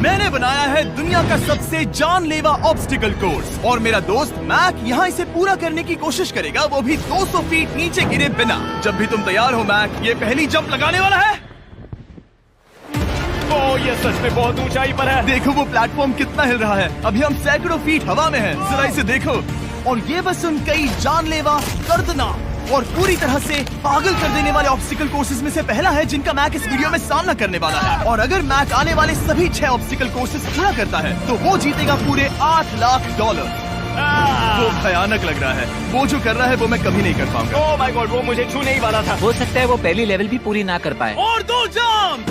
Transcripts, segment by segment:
मैंने बनाया है दुनिया का सबसे जानलेवा ऑब्स्टिकल कोर्स और मेरा दोस्त मैक यहाँ इसे पूरा करने की कोशिश करेगा, वो भी 200 फीट नीचे गिरे बिना। जब भी तुम तैयार हो मैक, ये पहली जंप लगाने वाला है। ओह, ये सच में बहुत ऊंचाई पर है। देखो वो प्लेटफॉर्म कितना हिल रहा है। अभी हम सैकड़ों फीट हवा में हैं। जरा इसे देखो। और ये बस उन कई जानलेवा, दर्दनाक और पूरी तरह से पागल कर देने वाले ऑब्स्टिकल कोर्सेज में से पहला है जिनका मैक इस वीडियो में सामना करने वाला है। और अगर मैक आने वाले सभी 6 ऑब्स्टिकल कोर्सेज पूरा करता है तो वो जीतेगा पूरे $8 लाख। वो भयानक लग रहा है। वो जो कर रहा है वो मैं कभी नहीं कर पाऊंगा। ओह माय गॉड, वो मुझे छू नहीं वाला था। हो सकता है वो पहली लेवल भी पूरी ना कर पाए। और 2 जंप।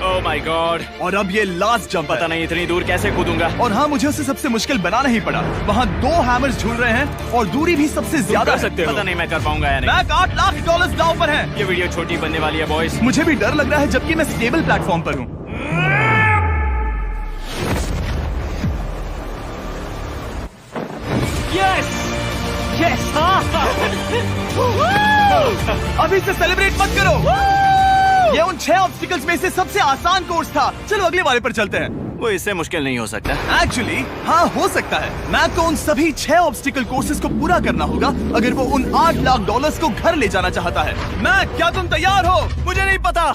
Oh my God. और अब ये लास्ट जंप। पता नहीं इतनी दूर कैसे कूदूंगा। और हाँ, मुझे उसे सबसे मुश्किल बनाना ही पड़ा। वहाँ 2 हैमर्स झूल रहे हैं और दूरी भी सबसे ज्यादा कर सकते हो। पता नहीं मैं कर पाऊंगा या नहीं। मैक $8 लाख दांव पर है। ये वीडियो छोटी बनने वाली है बॉयज। मुझे भी डर लग रहा है जबकि मैं स्टेबल प्लेटफॉर्म पर हूँ। Yes yes. अभी से सेलिब्रेट मत करो। ये उन 6 ऑब्स्टिकल्स में से सबसे आसान कोर्स था। चलो अगले वाले पर चलते हैं। वो इससे मुश्किल नहीं हो सकता। एक्चुअली हाँ, हो सकता है। मैक को उन सभी 6 ऑब्स्टिकल कोर्सेज को पूरा करना होगा अगर वो उन $8 लाख को घर ले जाना चाहता है। मैक, क्या तुम तैयार हो? मुझे नहीं पता।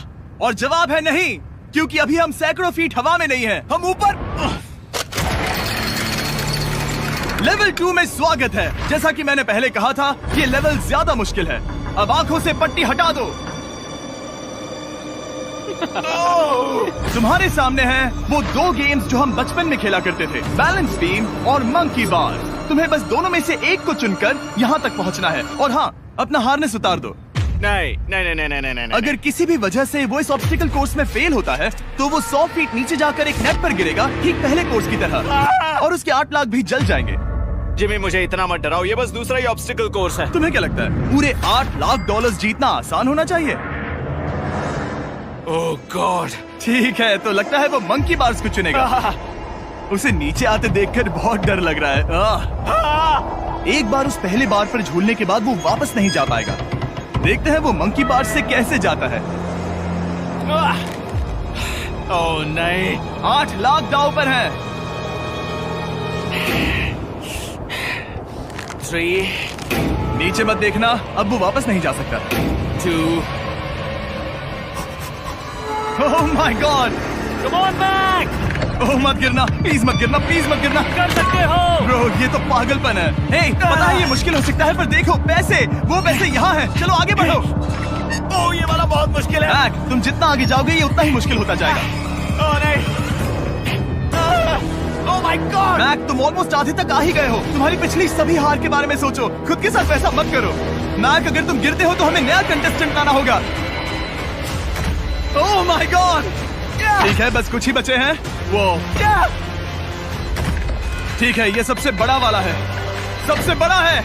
और जवाब है नहीं, क्योंकि अभी हम सैकड़ों फीट हवा में नहीं हैं। हम ऊपर। लेवल 2 में स्वागत है। जैसा कि मैंने पहले कहा था, ये लेवल ज्यादा मुश्किल है। अब आंखों से पट्टी हटा दो। तुम्हारे सामने हैं वो 2 गेम्स जो हम बचपन में खेला करते थे, बैलेंस बीम और मंकी बार। तुम्हें बस दोनों में से एक को चुनकर यहाँ तक पहुँचना है। और हाँ, अपना हार्नेस उतार दो। नहीं नहीं नहीं नहीं नहीं नहीं। अगर किसी भी वजह से वो इस ऑब्स्टिकल कोर्स में फेल होता है तो वो 100 फीट नीचे जाकर एक नेट पर गिरेगा, ठीक पहले कोर्स की तरह। और उसके 8 लाख भी जल जाएंगे। जिमी, मुझे इतना मत डराओ। ये बस दूसरा ही ऑब्स्टिकल कोर्स है। तुम्हें क्या लगता है पूरे $8 लाख जीतना आसान होना चाहिए? ओह गॉड। ठीक है, तो लगता है वो मंकी बार्स को चुनेगा। उसे नीचे आते देखकर बहुत डर लग रहा है। एक बार उस पहले बार पर झूलने के बाद वो वापस नहीं जा पाएगा। देखते हैं वो मंकी बार्स से कैसे जाता है। ओह नहीं। $8 लाख दांव पर है। 3 नीचे मत देखना, अब वो वापस नहीं जा सकता। 2 oh my god. Come on back. Oh मत गिरना, प्लीज मत गिरना, प्लीज मत गिरना। कर सकते हो। ब्रो, ये तो पागलपन है। हे, पता है ये मुश्किल हो सकता है, पर देखो पैसे, वो पैसे यहाँ हैं। चलो आगे बढ़ो। ओह, ये वाला बहुत मुश्किल है। मैक, तुम जितना आगे जाओगे ये उतना ही मुश्किल होता जाएगा। ओह नहीं। ओह माय गॉड। मैक, तुम ऑलमोस्ट आधे तक आ ही गए हो। तुम्हारी पिछली सभी हार के बारे में सोचो। खुद के साथ वैसा मत करो। मैक, अगर तुम गिरते हो तो हमें नया कंटेस्टेंट लाना होगा। ओह माय गॉड। ठीक है, बस कुछ ही बचे हैं। वो ठीक है, ये सबसे बड़ा वाला है। सबसे बड़ा है।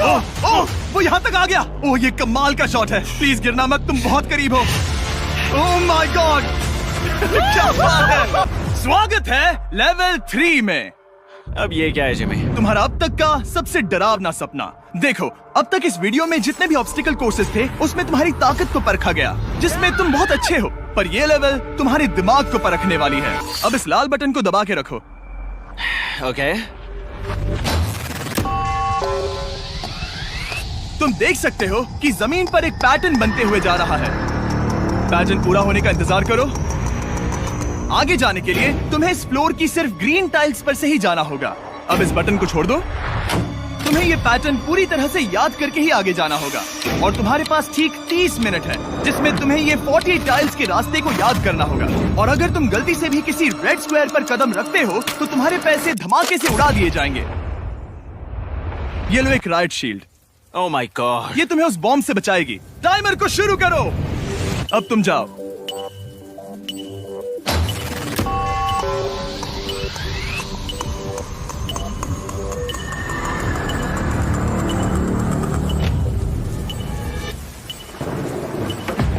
ओह ओह, वो यहाँ तक आ गया। ओह, ये कमाल का शॉट है। प्लीज गिरना मत, तुम बहुत करीब हो। ओह माय गॉड। क्या बात है। स्वागत है लेवल 3 में। अब ये क्या है जिमी? तुम्हारा अब तक का सबसे डरावना सपना। देखो, अब तक इस वीडियो में जितने भी ऑब्स्टिकल कोर्सेज थे उसमें तुम्हारी ताकत को परखा गया, जिसमें तुम बहुत अच्छे हो। पर ये लेवल तुम्हारे दिमाग को परखने वाली है। अब इस लाल बटन को दबा के रखो। ओके। तुम देख सकते हो कि जमीन पर एक पैटर्न बनते हुए जा रहा है। पैटर्न पूरा होने का इंतजार करो। आगे जाने के लिए तुम्हें इस फ्लोर की सिर्फ ग्रीन टाइल्स पर से ही जाना होगा। अब इस बटन को छोड़ दो। तुम्हें ये पैटर्न पूरी तरह से याद करके ही आगे जाना होगा। और तुम्हारे पास ठीक 30 मिनट है जिसमें तुम्हें ये 40 टाइल्स के रास्ते को याद करना होगा। और अगर तुम गलती से भी किसी रेड स्क्वायर पर कदम रखते हो तो तुम्हारे पैसे धमाके से उड़ा दिए जाएंगे। ये लो एक right shield. Oh my God. ये तुम्हें उस बॉम्ब से बचाएगी। टाइमर को शुरू करो। अब तुम जाओ।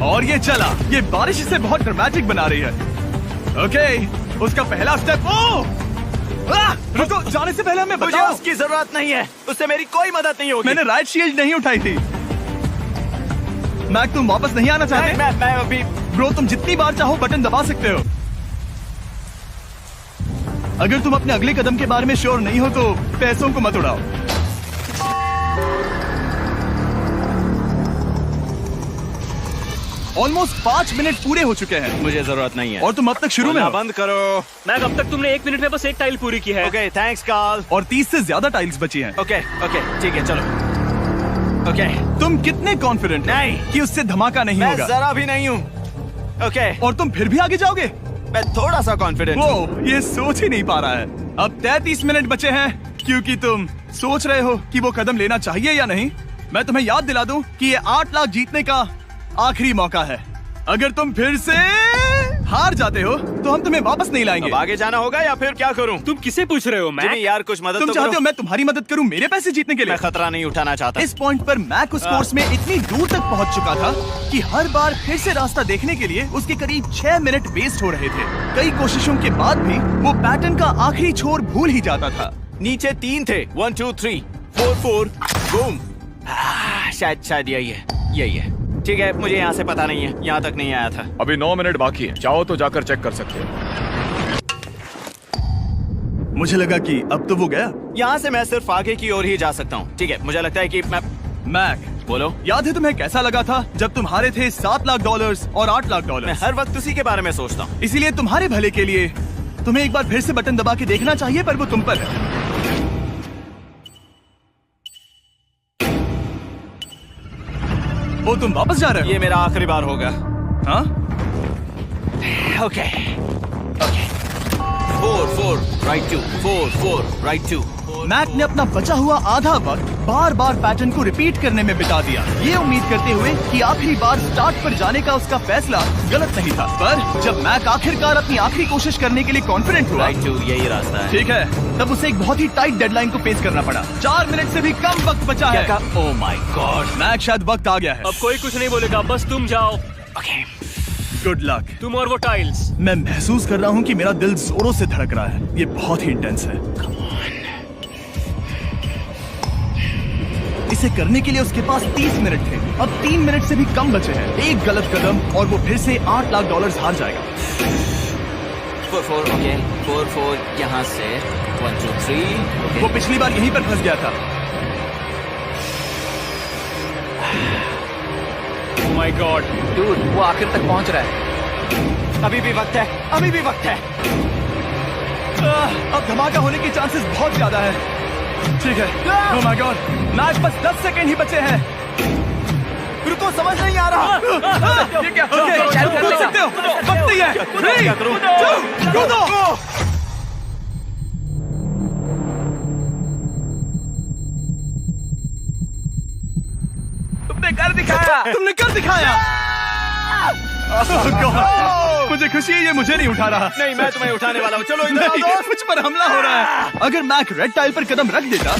और ये चला। ये बारिश इसे बहुत ड्रामेटिक बना रही है। ओके, उसका पहला स्टेप। रुको, जाने से पहले हमें मुझे बताओ। उसकी जरूरत नहीं है। उससे मेरी कोई मदद नहीं होगी। मैंने राइट शील्ड नहीं उठाई थी। मैक तुम वापस नहीं आना चाहते? मैं अभी ब्रो तुम जितनी बार चाहो बटन दबा सकते हो। अगर तुम अपने अगले कदम के बारे में श्योर नहीं हो तो पैसों को मत उड़ाओ। ऑलमोस्ट 5 मिनट पूरे हो चुके हैं मुझे जरूरत नहीं है। और तुम अब तक शुरू में बोलना हो। बंद करो। मैक, अब तक तुमने 1 मिनट में बस एक टाइल पूरी की है। Okay thanks Carl. और 30 से ज्यादा टाइल्स बची हैं। ओके ठीक है चलो। ओके तुम कितने कॉन्फिडेंट नहीं। कि उससे धमाका नहीं मैं होगा? जरा भी नहीं हूँ। ओके और तुम फिर भी आगे जाओगे? मैं थोड़ा सा कॉन्फिडेंट हूँ। वो ये सोच ही नहीं पा रहा है। अब 33 मिनट बचे हैं क्योंकि तुम सोच रहे हो कि वो कदम लेना चाहिए या नहीं। मैं तुम्हें याद दिला दूं कि ये 8 लाख जीतने का आखिरी मौका है। अगर तुम फिर से हार जाते हो तो हम तुम्हें वापस नहीं लाएंगे। अब आगे जाना होगा या फिर क्या करूँ? तुम किसे पूछ रहे हो जिमी मैक? यार कुछ मदद तुम तो चाहते करो। हो मैं तुम्हारी मदद करूं मेरे पैसे जीतने के लिए? मैं खतरा नहीं उठाना चाहता। इस पॉइंट पर मैक उस कोर्स में इतनी दूर तक पहुंच चुका था कि हर बार फिर से रास्ता देखने के लिए उसके करीब 6 मिनट वेस्ट हो रहे थे। कई कोशिशों के बाद भी वो पैटर्न का आखिरी छोर भूल ही जाता था। नीचे 3 थे। 1 2 3 4 4 बूम। शायद यही है। ठीक है मुझे यहाँ से पता नहीं है, यहाँ तक नहीं आया था। अभी 9 मिनट बाकी है, चाहो तो जाकर चेक कर सकते हो। मुझे लगा कि अब तो वो गया। यहाँ से मैं सिर्फ आगे की ओर ही जा सकता हूँ। ठीक है मुझे लगता है कि मैं मैक बोलो। याद है तुम्हें कैसा लगा था जब तुम हारे थे $7 लाख और $8 लाख? मैं हर वक्त उसी के बारे में सोचता हूँ। इसीलिए तुम्हारे भले के लिए तुम्हें एक बार फिर से बटन दबा के देखना चाहिए, पर वो तुम पर है। ओ तुम वापस जा रहे हो? ये मेरा आखिरी बार होगा। हाँ? Okay 4 right 2 4 right 2। मैक ने अपना बचा हुआ आधा वक्त बार बार पैटर्न को रिपीट करने में बिता दिया, ये उम्मीद करते हुए कि आखिरी बार स्टार्ट पर जाने का उसका फैसला गलत नहीं था। पर जब मैक आखिरकार अपनी आखिरी कोशिश करने के लिए कॉन्फिडेंट हुआ, राइट 2 यही रास्ता है। ठीक है, तब उसे एक बहुत ही टाइट डेडलाइन को फेस करना पड़ा। 4 मिनट से भी कम वक्त बचा है। ओह माय गॉड। मैक शायद वक्त आ गया है। अब कोई कुछ नहीं बोलेगा, बस तुम जाओ। Okay good luck. तुम और वो टाइल्स। मैं महसूस कर रहा हूँ कि मेरा दिल जोरों से धड़क रहा है। ये बहुत ही इंटेंस है। इसे करने के लिए उसके पास 30 मिनट थे। अब 3 मिनट से भी कम बचे हैं। एक गलत कदम और वो फिर से $8 लाख हार जाएगा। 4 ओके 4 यहाँ से 1 2 3। वो पिछली बार यहीं पर फंस गया था। ओह माय गॉड, डूड, वो आखिर तक पहुंच रहा है। अभी भी वक्त है। अब धमाका होने की चांसेस बहुत ज्यादा है। ठीक है। ओह माय गॉड, मैच बस 10 सेकंड ही बचे हैं। रुको, समझ नहीं आ रहा। ये क्या? ओके, चालू कर कर लेगा। सकते हो। वक्त नहीं है। 3 2 कूदो। तुमने कर दिखाया। Oh God, मुझे खुशी है ये मुझे नहीं उठा रहा। नहीं मैं तुम्हें उठाने वाला हूँ। चलो इधर आओ नहीं, दोस्त। मुझ पर हमला हो रहा है। अगर मैक रेड टाइल पर कदम रख देता